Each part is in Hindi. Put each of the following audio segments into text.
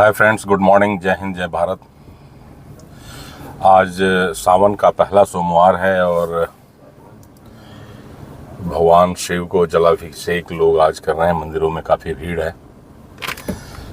हाय फ्रेंड्स, गुड मॉर्निंग, जय हिंद, जय भारत। आज सावन का पहला सोमवार है और भगवान शिव को जलाभिषेक लोग आज कर रहे हैं। मंदिरों में काफ़ी भीड़ है।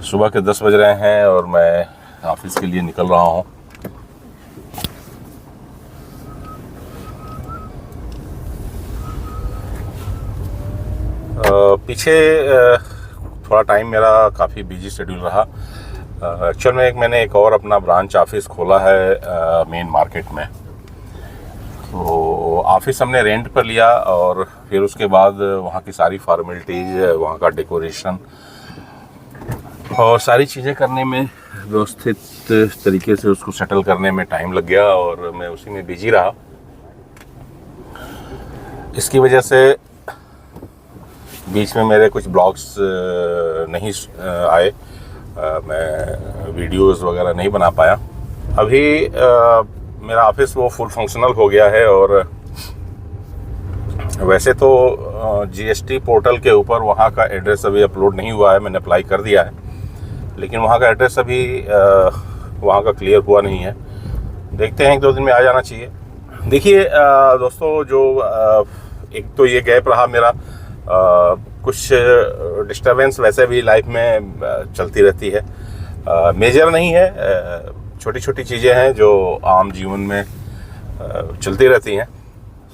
सुबह के 10 बज रहे हैं और मैं ऑफिस के लिए निकल रहा हूँ। पीछे थोड़ा टाइम मेरा काफ़ी बिजी शेड्यूल रहा। एक्चुअल में मैंने एक और अपना ब्रांच ऑफिस खोला है मेन मार्केट में। तो ऑफिस हमने रेंट पर लिया और फिर उसके बाद वहाँ की सारी फॉर्मेलिटीज़, वहाँ का डेकोरेशन और सारी चीज़ें करने में, व्यवस्थित तरीके से उसको सेटल करने में टाइम लग गया और मैं उसी में बिजी रहा। इसकी वजह से बीच में मेरे कुछ ब्लॉग्स नहीं आए, मैं वीडियोस वगैरह नहीं बना पाया। अभी मेरा ऑफिस वो फुल फंक्शनल हो गया है और वैसे तो जीएसटी पोर्टल के ऊपर वहाँ का एड्रेस अभी अपलोड नहीं हुआ है। मैंने अप्लाई कर दिया है, लेकिन वहाँ का एड्रेस अभी वहाँ का क्लियर हुआ नहीं है। देखते हैं, 1-2 दिन में आ जाना चाहिए। देखिए दोस्तों, जो एक तो ये गैप रहा मेरा, कुछ डिस्टर्बेंस वैसे भी लाइफ में चलती रहती है। मेजर नहीं है, छोटी छोटी चीज़ें हैं जो आम जीवन में चलती रहती हैं।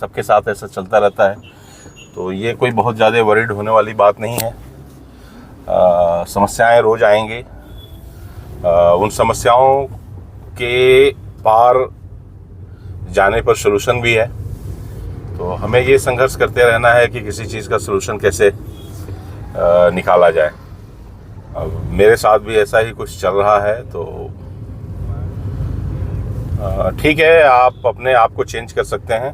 सबके साथ ऐसा चलता रहता है, तो ये कोई बहुत ज़्यादा वरीड होने वाली बात नहीं है। समस्याएं रोज़ आएंगी। उन समस्याओं के पार जाने पर सलूशन भी है। तो हमें ये संघर्ष करते रहना है कि किसी चीज़ का सलूशन कैसे निकाला जाए। अब मेरे साथ भी ऐसा ही कुछ चल रहा है, तो ठीक है, आप अपने आप को चेंज कर सकते हैं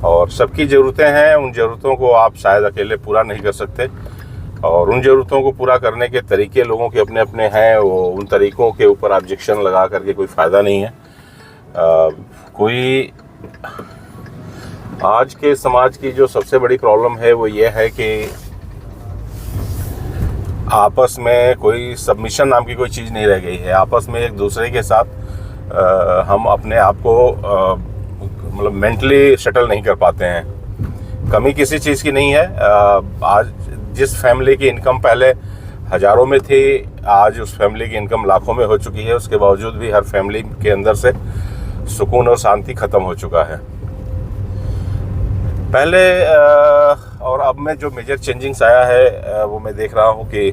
और सबकी ज़रूरतें हैं। उन ज़रूरतों को आप शायद अकेले पूरा नहीं कर सकते और उन ज़रूरतों को पूरा करने के तरीके लोगों के अपने अपने हैं। वो उन तरीक़ों के ऊपर ऑब्जेक्शन लगा करके कोई फ़ायदा नहीं है। कोई आज के समाज की जो सबसे बड़ी प्रॉब्लम है वो ये है कि आपस में कोई सबमिशन नाम की कोई चीज़ नहीं रह गई है। आपस में एक दूसरे के साथ हम अपने आप को मतलब मेंटली सेटल नहीं कर पाते हैं। कमी किसी चीज़ की नहीं है। आज जिस फैमिली की इनकम पहले हज़ारों में थी, आज उस फैमिली की इनकम लाखों में हो चुकी है। उसके बावजूद भी हर फैमिली के अंदर से सुकून और शांति ख़त्म हो चुका है। पहले और अब में जो मेजर चेंजिंग्स आया है वो मैं देख रहा हूँ कि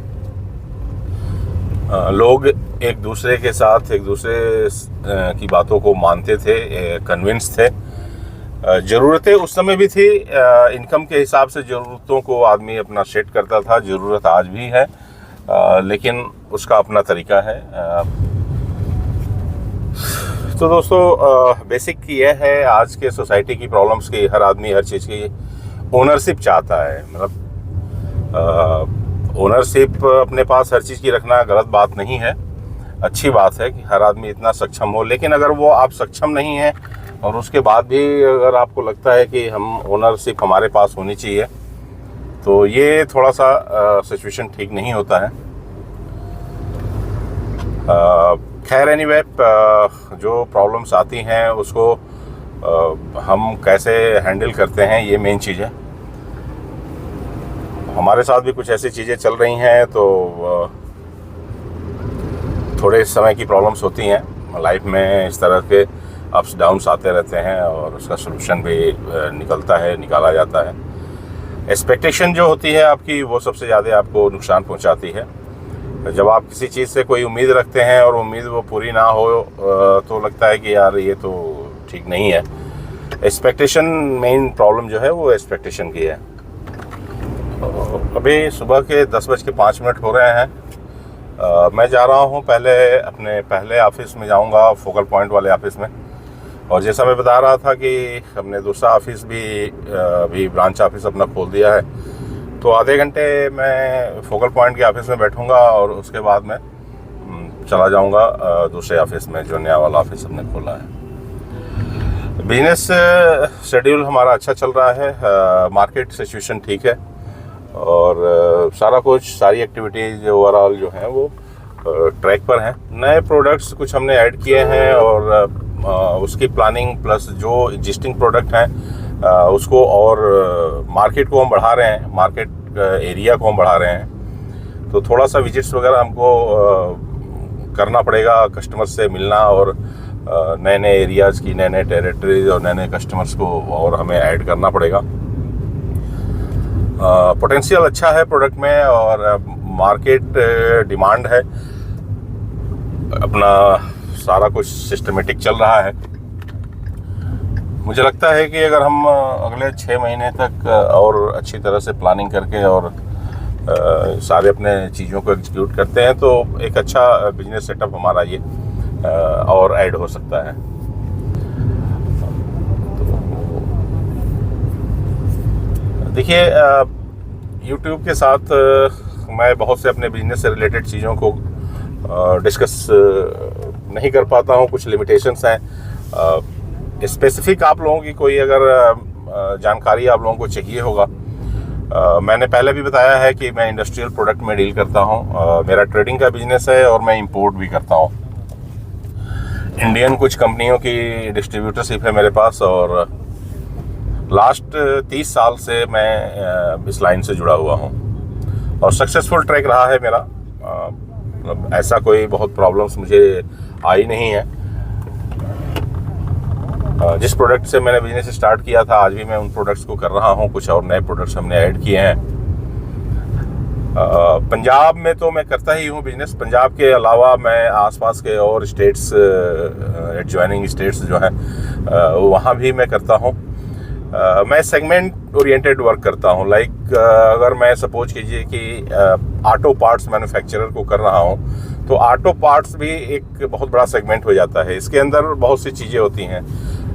लोग एक दूसरे के साथ एक दूसरे की बातों को मानते थे, कन्विंस थे। ज़रूरतें उस समय भी थी, इनकम के हिसाब से ज़रूरतों को आदमी अपना सेट करता था। ज़रूरत आज भी है, लेकिन उसका अपना तरीका है। तो दोस्तों, बेसिक ये है आज के सोसाइटी की प्रॉब्लम्स की, हर आदमी हर चीज़ की ओनरशिप चाहता है। मतलब ओनरशिप अपने पास हर चीज़ की रखना गलत बात नहीं है, अच्छी बात है कि हर आदमी इतना सक्षम हो। लेकिन अगर वो आप सक्षम नहीं हैं और उसके बाद भी अगर आपको लगता है कि हम ओनरशिप हमारे पास होनी चाहिए, तो ये थोड़ा सा सिचुएशन ठीक नहीं होता है। खैर एनीवे, जो प्रॉब्लम्स आती हैं उसको हम कैसे हैंडल करते हैं, ये मेन चीज़ है। हमारे साथ भी कुछ ऐसी चीज़ें चल रही हैं, तो थोड़े समय की प्रॉब्लम्स होती हैं लाइफ में। इस तरह के अप्स डाउन्स आते रहते हैं और उसका सलूशन भी निकाला जाता है। एक्सपेक्टेशन जो होती है आपकी, वो सबसे ज़्यादा आपको नुकसान पहुंचाती है। जब आप किसी चीज़ से कोई उम्मीद रखते हैं और उम्मीद वो पूरी ना हो, तो लगता है कि यार ये तो ठीक नहीं है। एक्सपेक्टेशन, मेन प्रॉब्लम जो है वो एक्सपेक्टेशन की है। अभी सुबह के 10:05 हो रहे हैं। मैं जा रहा हूँ अपने पहले ऑफिस में जाऊँगा, फोकल पॉइंट वाले ऑफिस में। और जैसा मैं बता रहा था कि हमने दूसरा ऑफिस भी अभी ब्रांच ऑफिस अपना खोल दिया है, तो आधे घंटे मैं फोकल पॉइंट के ऑफिस में बैठूंगा और उसके बाद मैं चला जाऊंगा दूसरे ऑफिस में, जो नया वाला ऑफिस हमने खोला है। बिजनेस शेड्यूल हमारा अच्छा चल रहा है, मार्केट सिचुएशन ठीक है और सारा कुछ, सारी एक्टिविटीज़ ओवरऑल जो हैं वो ट्रैक पर हैं। नए प्रोडक्ट्स कुछ हमने ऐड किए हैं और उसकी प्लानिंग प्लस जो एग्जिस्टिंग प्रोडक्ट हैं उसको और मार्केट को हम बढ़ा रहे हैं, मार्केट एरिया को हम बढ़ा रहे हैं। तो थोड़ा सा विजिट्स वगैरह हमको करना पड़ेगा, कस्टमर से मिलना और नए नए एरियाज़ की, नए नए टेरिटरीज और नए नए कस्टमर्स को और हमें ऐड करना पड़ेगा। पोटेंशियल अच्छा है प्रोडक्ट में और मार्केट डिमांड है, अपना सारा कुछ सिस्टमेटिक चल रहा है। मुझे लगता है कि अगर हम अगले 6 महीने तक और अच्छी तरह से प्लानिंग करके और सारे अपने चीज़ों को एग्जीक्यूट करते हैं तो एक अच्छा बिजनेस सेटअप हमारा ये और ऐड हो सकता है। देखिए, YouTube के साथ मैं बहुत से अपने बिजनेस से रिलेटेड चीज़ों को डिस्कस नहीं कर पाता हूँ, कुछ लिमिटेशंस हैं। स्पेसिफिक आप लोगों की कोई अगर जानकारी आप लोगों को चाहिए होगा, मैंने पहले भी बताया है कि मैं इंडस्ट्रियल प्रोडक्ट में डील करता हूँ। मेरा ट्रेडिंग का बिजनेस है और मैं इंपोर्ट भी करता हूँ। इंडियन कुछ कंपनियों की डिस्ट्रीब्यूटरशिप है मेरे पास और लास्ट 30 साल से मैं इस लाइन से जुड़ा हुआ हूँ और सक्सेसफुल ट्रैक रहा है मेरा। मतलब ऐसा कोई बहुत प्रॉब्लम्स मुझे आई नहीं है। जिस प्रोडक्ट से मैंने बिजनेस स्टार्ट किया था आज भी मैं उन प्रोडक्ट्स को कर रहा हूँ। कुछ और नए प्रोडक्ट्स हमने ऐड किए हैं। पंजाब में तो मैं करता ही हूँ बिजनेस। पंजाब के अलावा मैं आसपास के और स्टेट्स, एडजॉइनिंग स्टेट्स जो हैं वहाँ भी मैं करता हूँ। मैं सेगमेंट ओरिएंटेड वर्क करता हूँ। लाइक अगर मैं सपोज कीजिए कि ऑटो पार्ट्स मैन्युफैक्चरर को कर रहा हूँ तो ऑटो पार्ट्स भी एक बहुत बड़ा सेगमेंट हो जाता है। इसके अंदर बहुत सी चीज़ें होती हैं।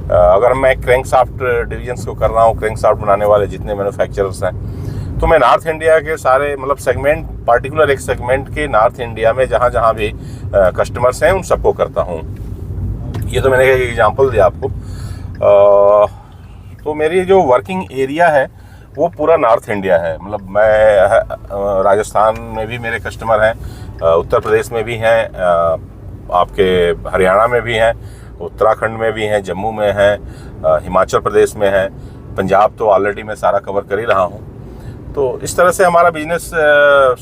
अगर मैं क्रैंकशाफ्ट डिवीजन्स को कर रहा हूँ, क्रैंकशाफ्ट बनाने वाले जितने मैन्युफैक्चरर्स हैं, तो मैं नॉर्थ इंडिया के सारे मतलब सेगमेंट, पार्टिकुलर एक सेगमेंट के नॉर्थ इंडिया में जहाँ जहाँ भी कस्टमर्स हैं उन सबको करता हूँ। ये तो मैंने एक एग्जांपल दिया आपको। तो मेरी जो वर्किंग एरिया है वो पूरा नॉर्थ इंडिया है। मतलब मैं राजस्थान में भी मेरे कस्टमर हैं, उत्तर प्रदेश में भी हैं, आपके हरियाणा में भी हैं, उत्तराखंड में भी हैं, जम्मू में हैं, हिमाचल प्रदेश में हैं, पंजाब तो ऑलरेडी मैं सारा कवर कर ही रहा हूँ। तो इस तरह से हमारा बिजनेस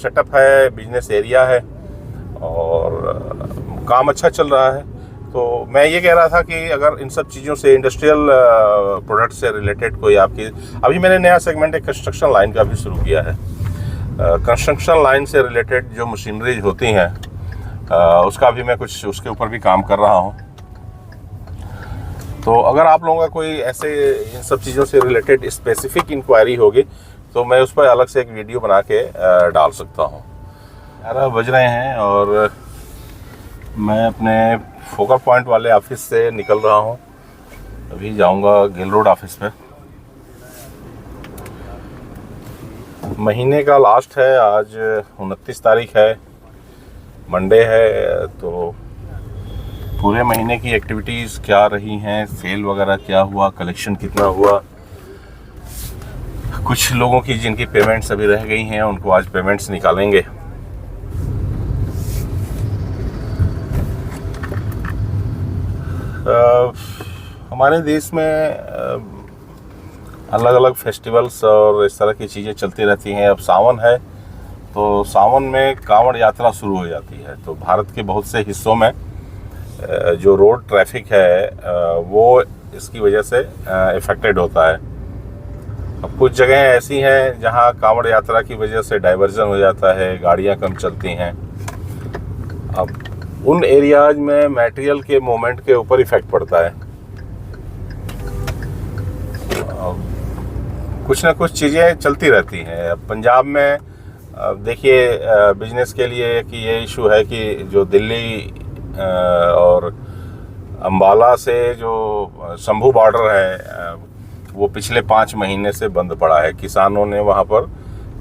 सेटअप है, बिजनेस एरिया है और काम अच्छा चल रहा है। तो मैं ये कह रहा था कि अगर इन सब चीज़ों से, इंडस्ट्रियल प्रोडक्ट से रिलेटेड कोई आपकी, अभी मैंने नया सेगमेंट एक कंस्ट्रक्शन लाइन का भी शुरू किया है। कंस्ट्रक्शन लाइन से रिलेटेड जो मशीनरीज होती हैं उसका भी मैं कुछ उसके ऊपर भी काम कर रहा हूँ। तो अगर आप लोगों का कोई ऐसे इन सब चीज़ों से रिलेटेड स्पेसिफिक इंक्वायरी होगी तो मैं उस पर अलग से एक वीडियो बना के डाल सकता हूँ। 11 बज रहे हैं और मैं अपने फोकल पॉइंट वाले ऑफिस से निकल रहा हूँ। अभी जाऊँगा गिल रोड ऑफिस पे। महीने का लास्ट है, आज 29 तारीख है, मंडे है। तो पूरे महीने की एक्टिविटीज़ क्या रही हैं, सेल वगैरह क्या हुआ, कलेक्शन कितना हुआ, कुछ लोगों की जिनकी पेमेंट्स अभी रह गई हैं उनको आज पेमेंट्स निकालेंगे। हमारे देश में अलग अलग फेस्टिवल्स और इस तरह की चीज़ें चलती रहती हैं। अब सावन है तो सावन में कांवड़ यात्रा शुरू हो जाती है। तो भारत के बहुत से हिस्सों में जो रोड ट्रैफिक है वो इसकी वजह से इफ़ेक्टेड होता है। अब कुछ जगह ऐसी हैं जहां कांवड़ यात्रा की वजह से डाइवर्जन हो जाता है, गाड़ियां कम चलती हैं। अब उन एरियाज में मटेरियल के मूवमेंट के ऊपर इफेक्ट पड़ता है। कुछ ना कुछ चीज़ें चलती रहती हैं। अब पंजाब में देखिए बिजनेस के लिए कि ये इशू है कि जो दिल्ली और अम्बाला से जो शंभू बॉर्डर है वो पिछले 5 महीने से बंद पड़ा है। किसानों ने वहाँ पर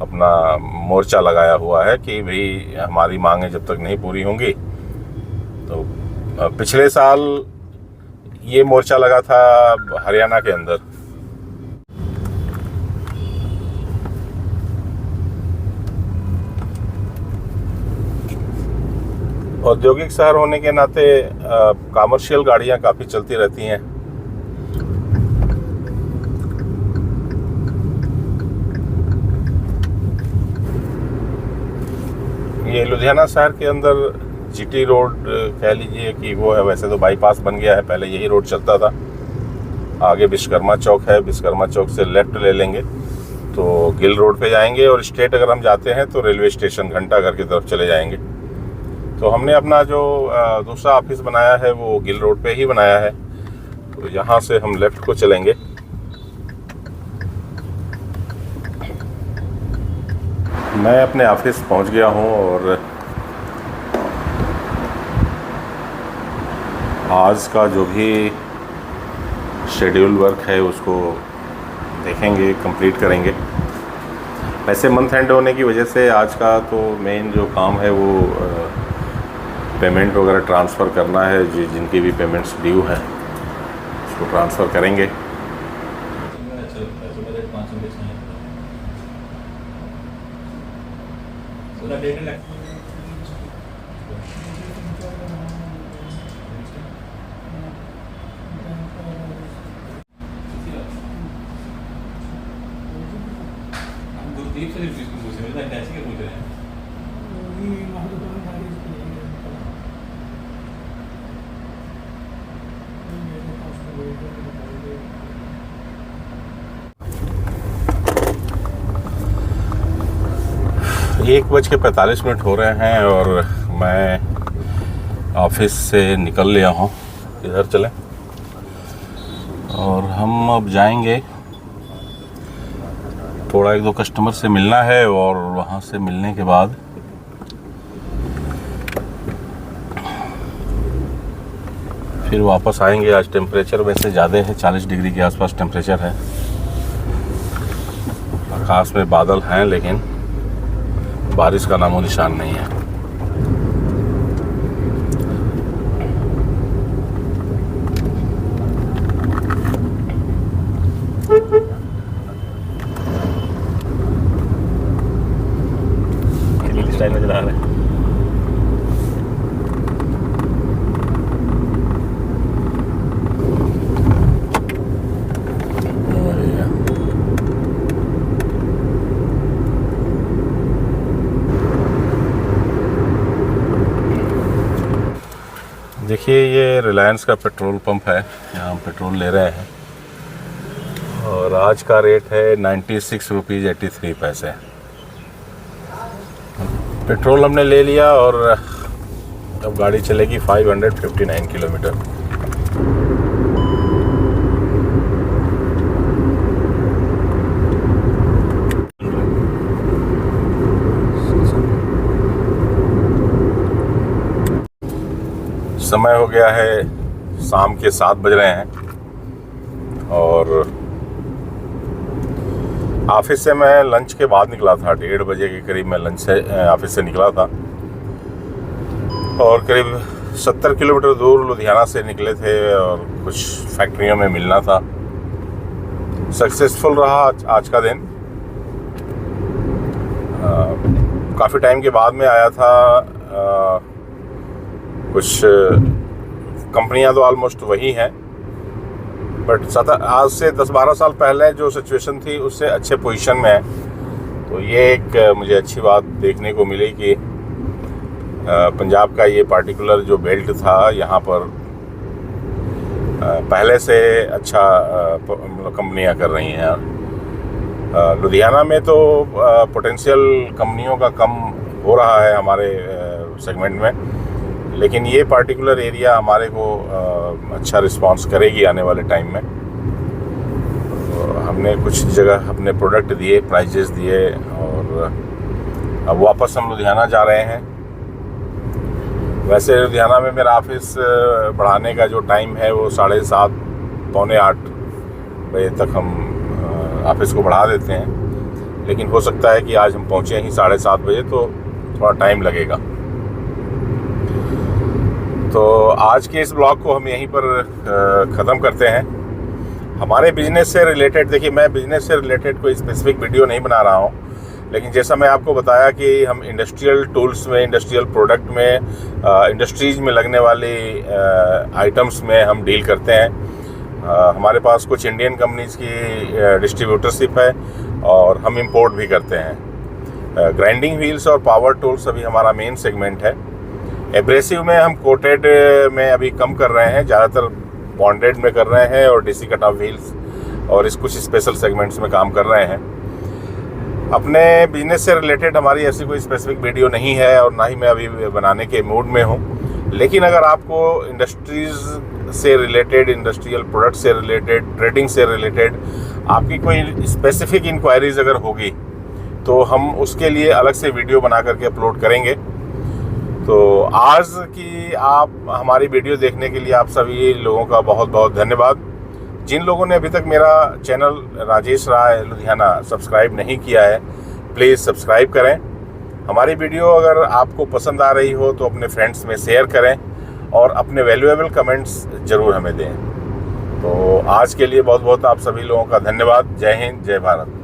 अपना मोर्चा लगाया हुआ है कि भाई हमारी मांगें जब तक नहीं पूरी होंगी। तो पिछले साल ये मोर्चा लगा था हरियाणा के अंदर। औद्योगिक शहर होने के नाते कमर्शियल गाड़ियां काफ़ी चलती रहती हैं। ये लुधियाना शहर के अंदर जीटी रोड कह लीजिए कि वो है, वैसे तो बाईपास बन गया है, पहले यही रोड चलता था। आगे विश्वकर्मा चौक है, विश्वकर्मा चौक से लेफ्ट ले लेंगे तो गिल रोड पे जाएंगे, और स्ट्रेट अगर हम जाते हैं तो रेलवे स्टेशन घंटाघर की तरफ चले जाएंगे। तो हमने अपना जो दूसरा ऑफिस बनाया है वो गिल रोड पे ही बनाया है, तो यहाँ से हम लेफ्ट को चलेंगे। मैं अपने ऑफिस पहुँच गया हूँ और आज का जो भी शेड्यूल वर्क है उसको देखेंगे, कंप्लीट करेंगे। वैसे मंथ एंड होने की वजह से आज का तो मेन जो काम है वो पेमेंट वगैरह ट्रांसफ़र करना है। जिनकी भी पेमेंट्स ड्यू हैं उसको ट्रांसफ़र करेंगे। गुरदीप से जिसको पूछ रहे थे कैसे के पूछ रहे हैं एक बज के 45 मिनट हो रहे हैं और मैं ऑफिस से निकल लिया हूँ। इधर चलें और हम अब जाएंगे, थोड़ा एक दो कस्टमर से मिलना है और वहाँ से मिलने के बाद फिर वापस आएंगे। आज टेम्परेचर वैसे ज़्यादा है, 40 डिग्री के आसपास टेम्परेचर है। आकाश में बादल हैं लेकिन बारिश का नामो निशान नहीं है। स्टाइल में चला रहे हैं। देखिए ये रिलायंस का पेट्रोल पंप है, यहाँ हम पेट्रोल ले रहे हैं और आज का रेट है 96 रुपीज़ 83 पैसे। पेट्रोल हमने ले लिया और अब गाड़ी चलेगी 559 किलोमीटर। समय हो गया है, शाम के 7 बज रहे हैं और ऑफिस से मैं लंच के बाद निकला था। 1:30 बजे के करीब मैं लंच से ऑफिस से निकला था और करीब 70 किलोमीटर दूर लुधियाना से निकले थे और कुछ फैक्ट्रियों में मिलना था। सक्सेसफुल रहा आज का दिन। काफ़ी टाइम के बाद में आया था। कुछ कंपनियां तो ऑलमोस्ट वही हैं, बट आज से 10-12 साल पहले जो सिचुएशन थी उससे अच्छे पोजीशन में है। तो ये एक मुझे अच्छी बात देखने को मिली कि पंजाब का ये पार्टिकुलर जो बेल्ट था यहाँ पर पहले से अच्छा कंपनियां कर रही हैं। लुधियाना में तो पोटेंशियल कंपनियों का कम हो रहा है हमारे सेगमेंट में, लेकिन ये पार्टिकुलर एरिया हमारे को अच्छा रिस्पांस करेगी आने वाले टाइम में। तो हमने कुछ जगह अपने प्रोडक्ट दिए, प्राइजेस दिए और अब वापस हम लुधियाना जा रहे हैं। वैसे लुधियाना में मेरा ऑफिस बढ़ाने का जो टाइम है वो 7:30 पौने 8 बजे तक हम ऑफिस को बढ़ा देते हैं, लेकिन हो सकता है कि आज हम पहुँचे ही 7:30 बजे, तो थोड़ा टाइम लगेगा। तो आज के इस ब्लॉग को हम यहीं पर ख़त्म करते हैं। हमारे बिज़नेस से रिलेटेड, देखिए मैं बिज़नेस से रिलेटेड कोई स्पेसिफिक वीडियो नहीं बना रहा हूँ, लेकिन जैसा मैं आपको बताया कि हम इंडस्ट्रियल टूल्स में, इंडस्ट्रियल प्रोडक्ट में, इंडस्ट्रीज में लगने वाली आइटम्स में हम डील करते हैं। हमारे पास कुछ इंडियन कंपनीज की डिस्ट्रीब्यूटरशिप है और हम इंपोर्ट भी करते हैं। ग्राइंडिंग व्हील्स और पावर टूल्स अभी हमारा मेन सेगमेंट है। एब्रेसिव में हम कोटेड में अभी कम कर रहे हैं, ज़्यादातर बॉन्डेड में कर रहे हैं और डीसी कट ऑफ व्हील्स और इस कुछ स्पेशल सेगमेंट्स में काम कर रहे हैं। अपने बिजनेस से रिलेटेड हमारी ऐसी कोई स्पेसिफिक वीडियो नहीं है और ना ही मैं अभी बनाने के मूड में हूँ। लेकिन अगर आपको इंडस्ट्रीज़ से रिलेटेड, इंडस्ट्रियल प्रोडक्ट से रिलेटेड, ट्रेडिंग से रिलेटेड आपकी कोई स्पेसिफिक इंक्वायरीज़ अगर होगी तो हम उसके लिए अलग से वीडियो बना करके अपलोड करेंगे। तो आज की आप हमारी वीडियो देखने के लिए आप सभी लोगों का बहुत बहुत धन्यवाद। जिन लोगों ने अभी तक मेरा चैनल राजेश राय लुधियाना सब्सक्राइब नहीं किया है, प्लीज़ सब्सक्राइब करें। हमारी वीडियो अगर आपको पसंद आ रही हो तो अपने फ्रेंड्स में शेयर करें और अपने वैल्यूएबल कमेंट्स ज़रूर हमें दें। तो आज के लिए बहुत बहुत आप सभी लोगों का धन्यवाद। जय हिंद, जय भारत।